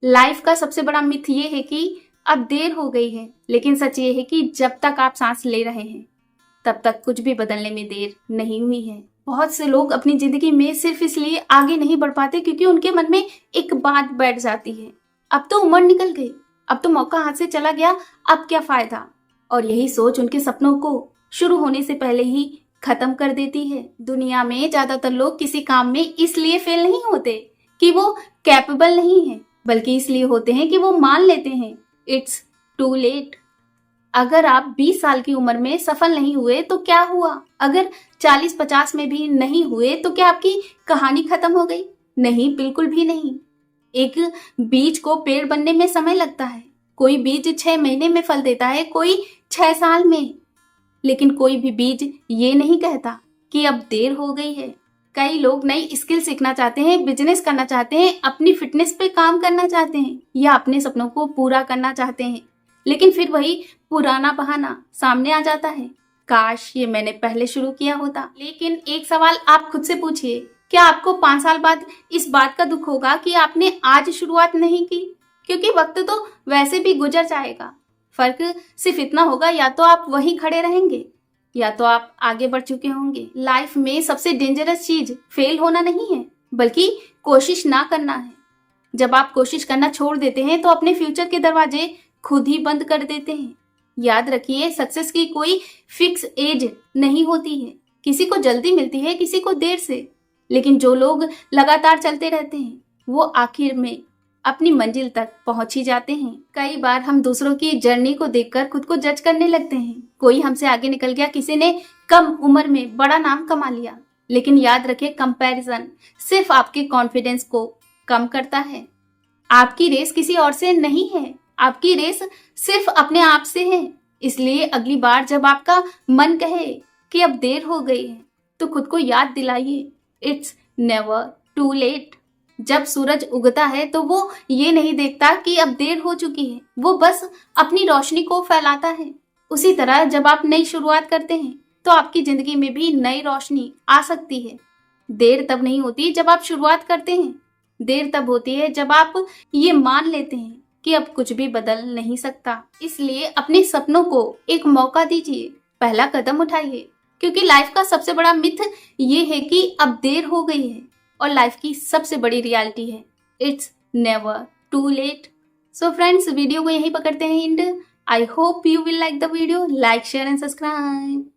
Life का सबसे बड़ा मिथ ये है कि अब देर हो गई है, लेकिन सच ये है कि जब तक आप सांस ले रहे हैं तब तक कुछ भी बदलने में देर नहीं हुई है। बहुत से लोग अपनी जिंदगी में सिर्फ इसलिए आगे नहीं बढ़ पाते क्योंकि उनके मन में एक बात बैठ जाती है, अब तो उम्र निकल गई, अब तो मौका हाथ से चला गया, अब क्या फायदा। और यही सोच उनके सपनों को शुरू होने से पहले ही खत्म कर देती है। दुनिया में ज्यादातर लोग किसी काम में इसलिए फेल नहीं होते कि वो कैपेबल नहीं है, बल्कि इसलिए होते हैं कि वो मान लेते हैं इट्स टू लेट। अगर आप 20 साल की उम्र में सफल नहीं हुए तो क्या हुआ? अगर 40-50 में भी नहीं हुए तो क्या आपकी कहानी खत्म हो गई? नहीं, बिल्कुल भी नहीं। एक बीज को पेड़ बनने में समय लगता है। कोई बीज 6 महीने में फल देता है, कोई 6 साल में। लेकिन कोई भी बीज ये नहीं कहता कि अब देर हो गई है। कई लोग नई स्किल सीखना चाहते हैं, बिजनेस करना चाहते हैं, अपनी फिटनेस पे काम करना चाहते हैं या अपने सपनों को पूरा करना चाहते हैं, लेकिन फिर वही पुराना बहाना सामने आ जाता है, काश ये मैंने पहले शुरू किया होता। लेकिन एक सवाल आप खुद से पूछिए, क्या आपको 5 साल बाद इस बात का दुख होगा कि आपने आज शुरुआत नहीं की? क्योंकि वक्त तो वैसे भी गुजर जाएगा। फर्क सिर्फ इतना होगा, या तो आप वहीं खड़े रहेंगे या तो आप आगे बढ़ चुके होंगे। लाइफ में सबसे डेंजरस चीज फेल होना नहीं है, बल्कि कोशिश ना करना है। जब आप कोशिश करना छोड़ देते हैं तो अपने फ्यूचर के दरवाजे खुद ही बंद कर देते हैं। याद रखिए, सक्सेस की कोई फिक्स एज नहीं होती है। किसी को जल्दी मिलती है, किसी को देर से, लेकिन जो लोग लगातार चलते रहते हैं वो आखिर में अपनी मंजिल तक पहुंच ही जाते हैं। कई बार हम दूसरों की जर्नी को देखकर खुद को जज करने लगते हैं। कोई हमसे आगे निकल गया, किसी ने कम उम्र में बड़ा नाम कमा लिया, लेकिन याद रखिए, कंपैरिजन सिर्फ आपके कॉन्फिडेंस को कम करता है। आपकी रेस किसी और से नहीं है, आपकी रेस सिर्फ अपने आप से है। इसलिए अगली बार जब आपका मन कहे कि अब देर हो गई है तो खुद को याद दिलाइए, इट्स नेवर टू लेट। जब सूरज उगता है तो वो ये नहीं देखता कि अब देर हो चुकी है, वो बस अपनी रोशनी को फैलाता है। उसी तरह जब आप नई शुरुआत करते हैं तो आपकी जिंदगी में भी नई रोशनी आ सकती है। देर तब नहीं होती जब आप शुरुआत करते हैं, देर तब होती है जब आप ये मान लेते हैं कि अब कुछ भी बदल नहीं सकता। इसलिए अपने सपनों को एक मौका दीजिए, पहला कदम उठाइए, क्योंकि लाइफ का सबसे बड़ा मिथ ये है कि अब देर हो गई है, और लाइफ की सबसे बड़ी रियलिटी है it's never too late. So friends, video को यहीं पकड़ते हैं and I hope you will like the video. Like, share and subscribe.